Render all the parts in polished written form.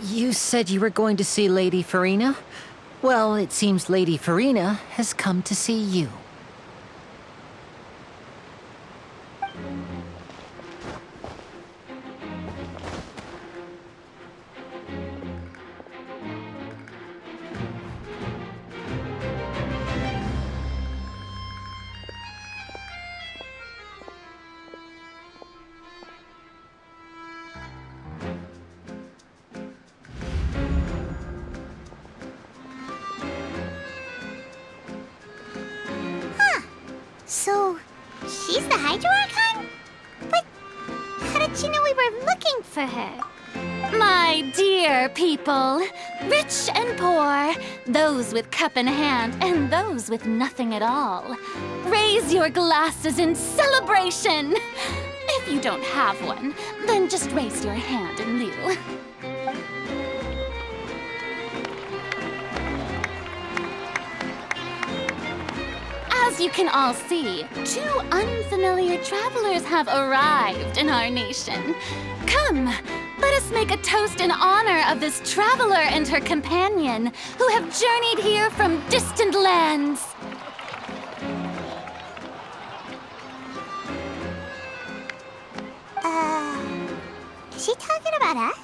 You said you were going to see Lady Farina? Well, it seems Lady Farina has come to see you. So, she's the Hydro Archon? But how did she know we were looking for her? My dear people, rich and poor, those with cup in hand and those with nothing at all, raise your glasses in celebration. If you don't have one, then just raise your hand in lieu. As you can all see, two unfamiliar travelers have arrived in our nation. Come, let us make a toast in honor of this traveler and her companion who have journeyed here from distant lands. Is she talking about us?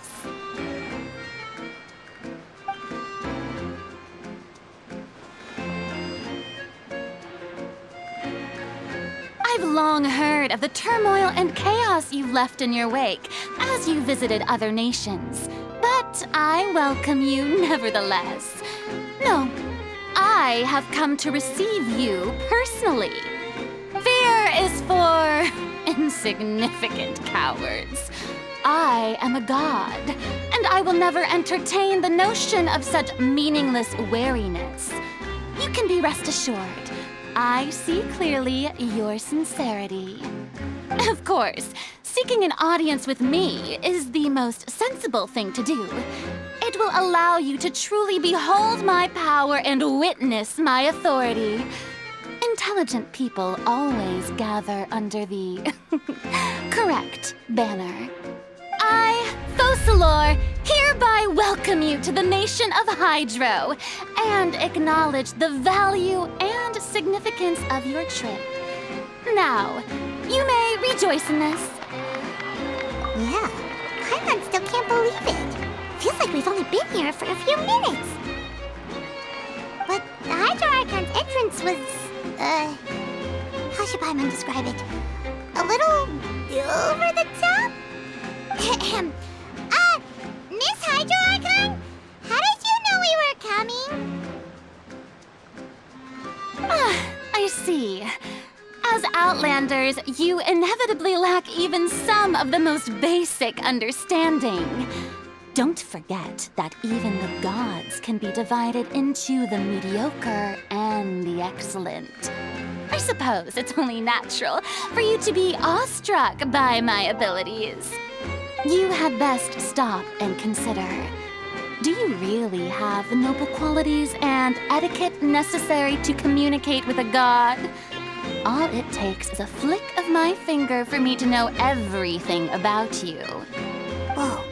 I've long heard of the turmoil and chaos you left in your wake as you visited other nations, but I welcome you nevertheless. No, I have come to receive you personally. Fear is for insignificant cowards. I am a god, and I will never entertain the notion of such meaningless wariness. You can be rest assured. I see clearly your sincerity. Of course, seeking an audience with me is the most sensible thing to do. It will allow you to truly behold my power and witness my authority. Intelligent people always gather under the correct banner. I, Focalor, hereby welcome you to the nation of Hydro and acknowledge the value and significance of your trip. Now, you may rejoice in this. Yeah, Paimon still can't believe it. Feels like we've only been here for a few minutes. But the Hydro Archon's entrance was, how should Paimon describe it? A little over the top? Miss Hydro Archon? How did you know we were coming? I see. As Outlanders, you inevitably lack even some of the most basic understanding. Don't forget that even the gods can be divided into the mediocre and the excellent. I suppose it's only natural for you to be awestruck by my abilities. You had best stop and consider. Do you really have the noble qualities and etiquette necessary to communicate with a god? All it takes is a flick of my finger for me to know everything about you. Whoa,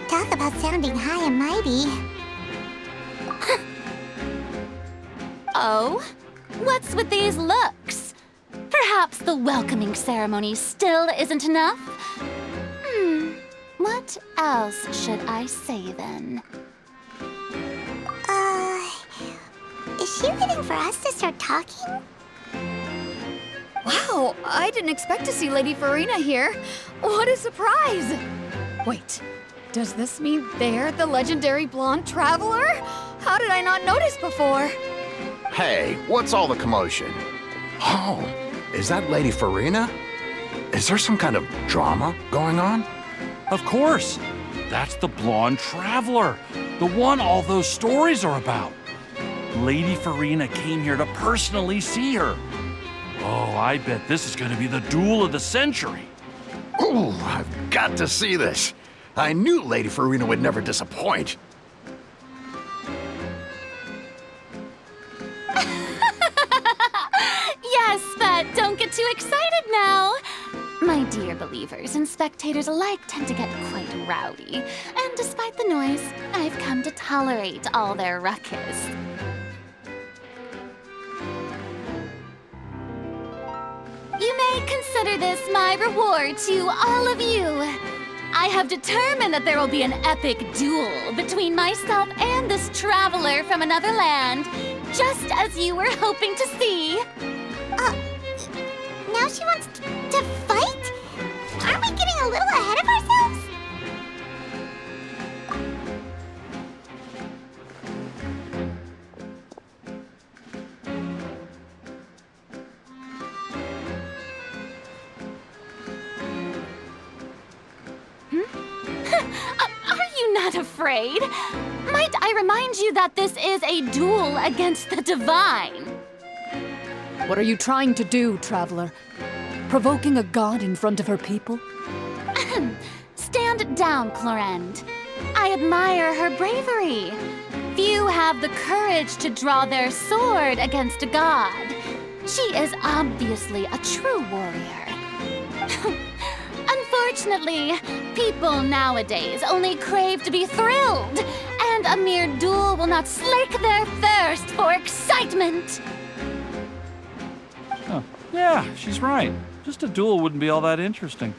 talk about sounding high and mighty. Oh? What's with these looks? Perhaps the welcoming ceremony still isn't enough? What else should I say then? Is she waiting for us to start talking? Wow, I didn't expect to see Lady Farina here. What a surprise! Wait, does this mean they're the legendary blonde traveler? How did I not notice before? Hey, what's all the commotion? Oh, is that Lady Farina? Is there some kind of drama going on? Of course. That's the blonde traveler, the one all those stories are about. Lady Farina came here to personally see her. Oh, I bet this is going to be the duel of the century. Ooh, I've got to see this. I knew Lady Farina would never disappoint. Yes, but don't get too excited now. My dear believers and spectators alike tend to get quite rowdy, and despite the noise, I've come to tolerate all their ruckus. You may consider this my reward to all of you. I have determined that there will be an epic duel between myself and this traveler from another land, just as you were hoping to see. Now she wants to fight? Aren't we getting a little ahead of ourselves? Are you not afraid? Might I remind you that this is a duel against the divine? What are you trying to do, traveler? Provoking a god in front of her people? Stand down, Clorinde. I admire her bravery. Few have the courage to draw their sword against a god. She is obviously a true warrior. Unfortunately, people nowadays only crave to be thrilled, and a mere duel will not slake their thirst for excitement. Oh, yeah, she's right. Just a duel wouldn't be all that interesting.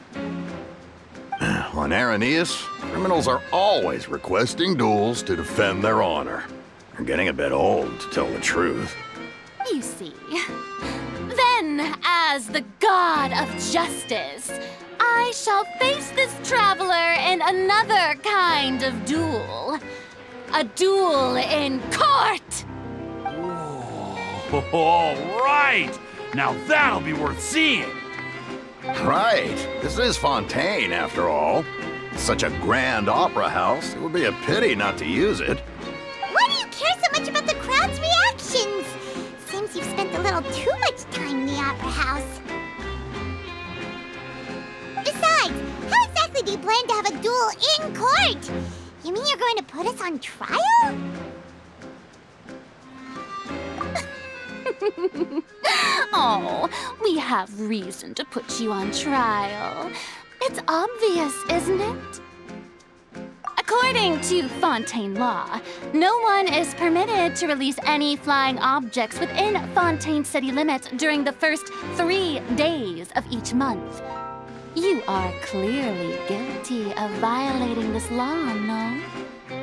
On Arrhenius, criminals are always requesting duels to defend their honor. They're getting a bit old, to tell the truth. You see. Then, as the god of justice, I shall face this traveler in another kind of duel. A duel in court! Oh, all right! Now that'll be worth seeing! Right. This is Fontaine, after all. It's such a grand opera house, it would be a pity not to use it. Why do you care so much about the crowd's reactions? Seems you've spent a little too much time in the opera house. Besides, how exactly do you plan to have a duel in court? You mean you're going to put us on trial? Oh, we have reason to put you on trial. It's obvious, isn't it? According to Fontaine law, no one is permitted to release any flying objects within Fontaine city limits during the first 3 days of each month. You are clearly guilty of violating this law, no?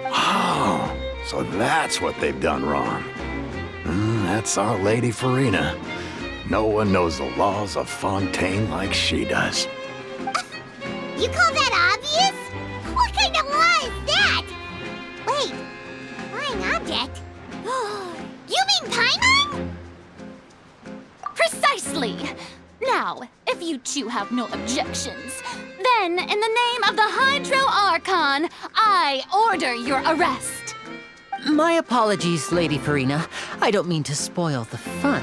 Oh, so that's what they've done wrong. That's our Lady Farina. No one knows the laws of Fontaine like she does. You call that obvious? What kind of law is that? Wait, flying object? You mean Paimon? Precisely! Now, if you two have no objections, then in the name of the Hydro Archon, I order your arrest. My apologies, Lady Farina. I don't mean to spoil the fun,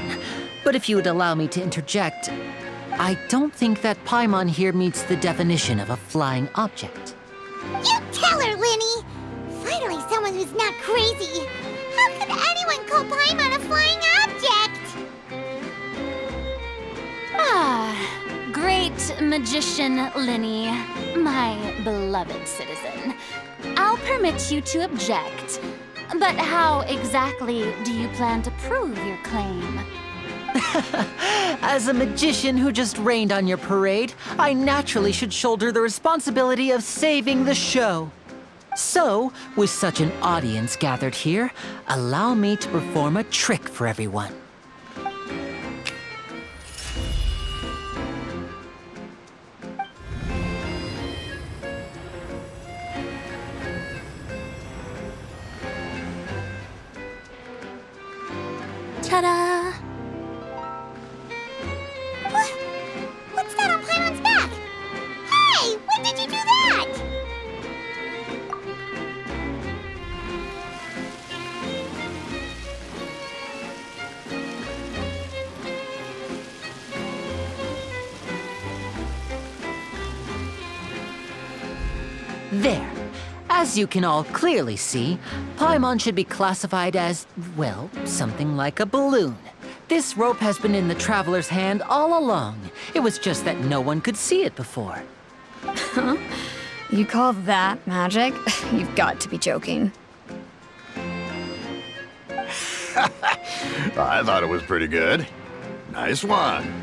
but if you would allow me to interject, I don't think that Paimon here meets the definition of a flying object. You tell her, Linny! Finally someone who's not crazy. How could anyone call Paimon a flying object? Great magician Linny, my beloved citizen. I'll permit you to object, but how exactly do you plan to prove your claim? As a magician who just rained on your parade, I naturally should shoulder the responsibility of saving the show. So, with such an audience gathered here, allow me to perform a trick for everyone. Ta-da! What's that on Paimon's back? Hey, when did you do that? There. As you can all clearly see, Paimon should be classified as, well, something like a balloon. This rope has been in the Traveler's hand all along. It was just that no one could see it before. You call that magic? You've got to be joking. I thought it was pretty good. Nice one.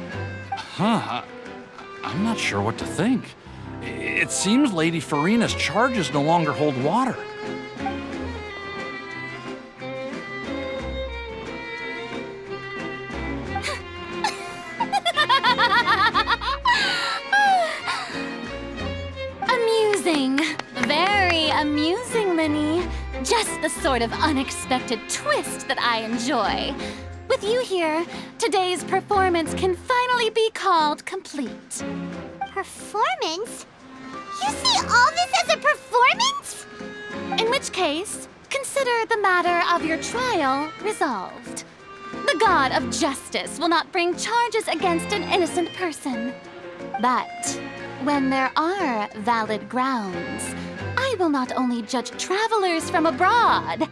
I'm not sure what to think. It seems Lady Farina's charges no longer hold water. Amusing. Very amusing, Linny. Just the sort of unexpected twist that I enjoy. With you here, today's performance can finally be called complete. Performance? You see all this as a performance? In which case, consider the matter of your trial resolved. The god of justice will not bring charges against an innocent person. But when there are valid grounds, I will not only judge travelers from abroad,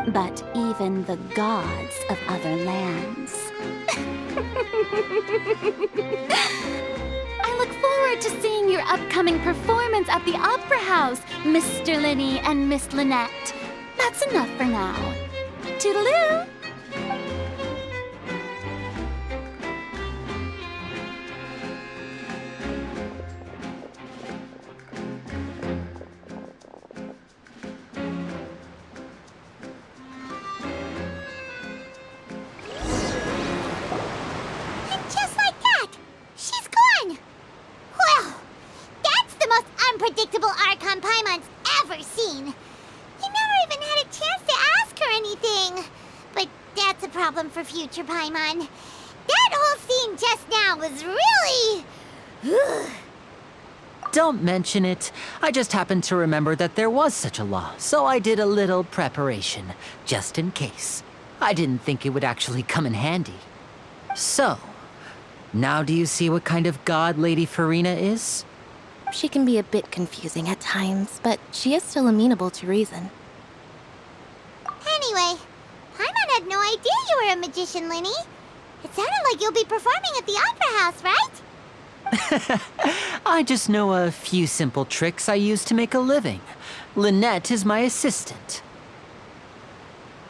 but even the gods of other lands. I look forward to seeing your upcoming performance at the Opera House, Mr. Linny and Miss Lynette. That's enough for now. Toodaloo! Unpredictable Archon Paimon's ever seen. You never even had a chance to ask her anything. But that's a problem for future Paimon. That whole scene just now was really... Don't mention it. I just happened to remember that there was such a law, so I did a little preparation, just in case. I didn't think it would actually come in handy. So, now do you see what kind of god Lady Farina is? She can be a bit confusing at times, but she is still amenable to reason. Anyway, Paimon had no idea you were a magician, Linny. It sounded like you'll be performing at the Opera House, right? I just know a few simple tricks I use to make a living. Lynette is my assistant.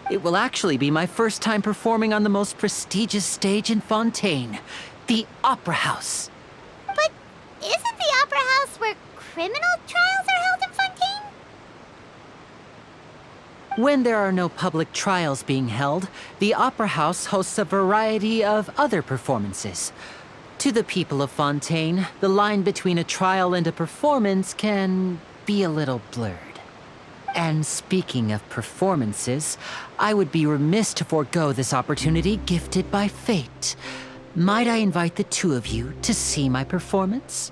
It will actually be my first time performing on the most prestigious stage in Fontaine, the Opera House. But isn't the Opera House where criminal trials are held in Fontaine? When there are no public trials being held, the Opera House hosts a variety of other performances. To the people of Fontaine, the line between a trial and a performance can be a little blurred. And speaking of performances, I would be remiss to forego this opportunity gifted by fate. Might I invite the two of you to see my performance?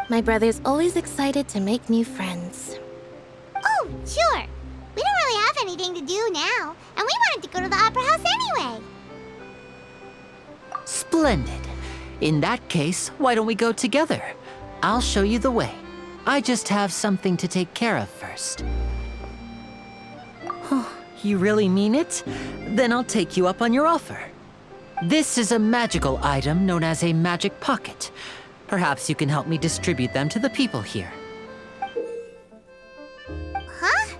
My brother's always excited to make new friends. Oh, sure. We don't really have anything to do now, and we wanted to go to the Opera House anyway. Splendid. In that case, why don't we go together? I'll show you the way. I just have something to take care of first. You really mean it? Then I'll take you up on your offer. This is a magical item known as a magic pocket. Perhaps you can help me distribute them to the people here. Huh?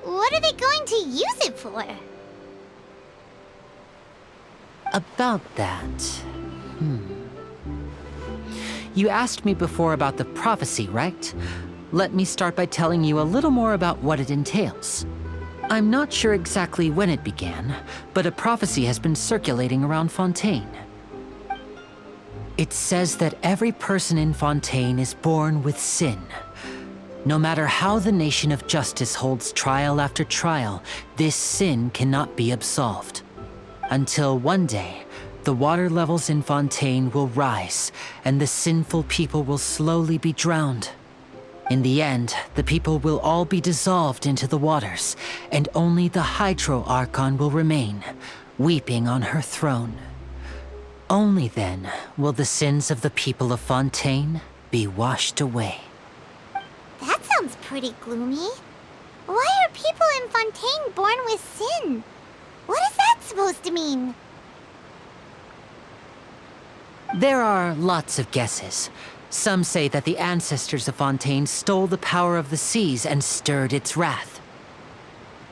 What are they going to use it for? About that... You asked me before about the prophecy, right? Let me start by telling you a little more about what it entails. I'm not sure exactly when it began, but a prophecy has been circulating around Fontaine. It says that every person in Fontaine is born with sin. No matter how the Nation of Justice holds trial after trial, this sin cannot be absolved. Until one day, the water levels in Fontaine will rise, and the sinful people will slowly be drowned. In the end, the people will all be dissolved into the waters, and only the Hydro Archon will remain, weeping on her throne. Only then will the sins of the people of Fontaine be washed away. That sounds pretty gloomy. Why are people in Fontaine born with sin? What is that supposed to mean? There are lots of guesses. Some say that the ancestors of Fontaine stole the power of the seas and stirred its wrath.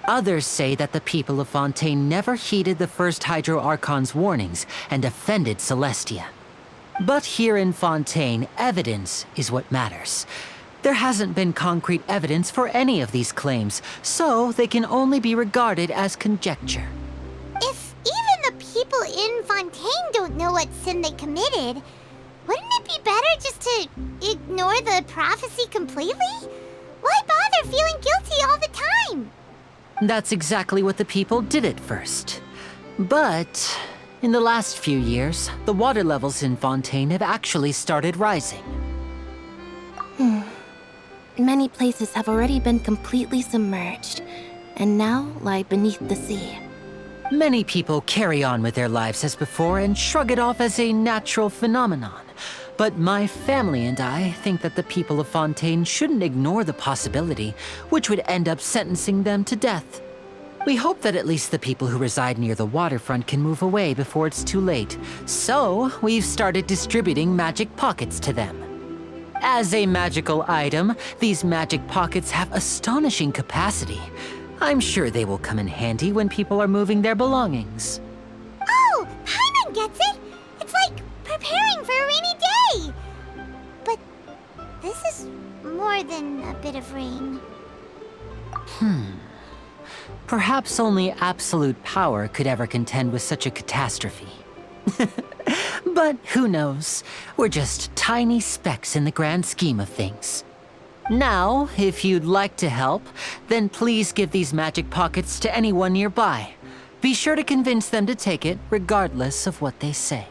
Others say that the people of Fontaine never heeded the first Hydro Archon's warnings and offended Celestia. But here in Fontaine, evidence is what matters. There hasn't been concrete evidence for any of these claims, so they can only be regarded as conjecture. If even the people in Fontaine don't know what sin they committed, wouldn't it be better just to ignore the prophecy completely? Why bother feeling guilty all the time? That's exactly what the people did at first. But in the last few years, the water levels in Fontaine have actually started rising. Many places have already been completely submerged, and now lie beneath the sea. Many people carry on with their lives as before and shrug it off as a natural phenomenon. But my family and I think that the people of Fontaine shouldn't ignore the possibility, which would end up sentencing them to death. We hope that at least the people who reside near the waterfront can move away before it's too late. So, we've started distributing magic pockets to them. As a magical item, these magic pockets have astonishing capacity. I'm sure they will come in handy when people are moving their belongings. Oh, Paimon gets it! It's like preparing for a rainy day! But this is more than a bit of rain. Perhaps only absolute power could ever contend with such a catastrophe. But who knows? We're just tiny specks in the grand scheme of things. Now, if you'd like to help, then please give these magic pockets to anyone nearby. Be sure to convince them to take it, regardless of what they say.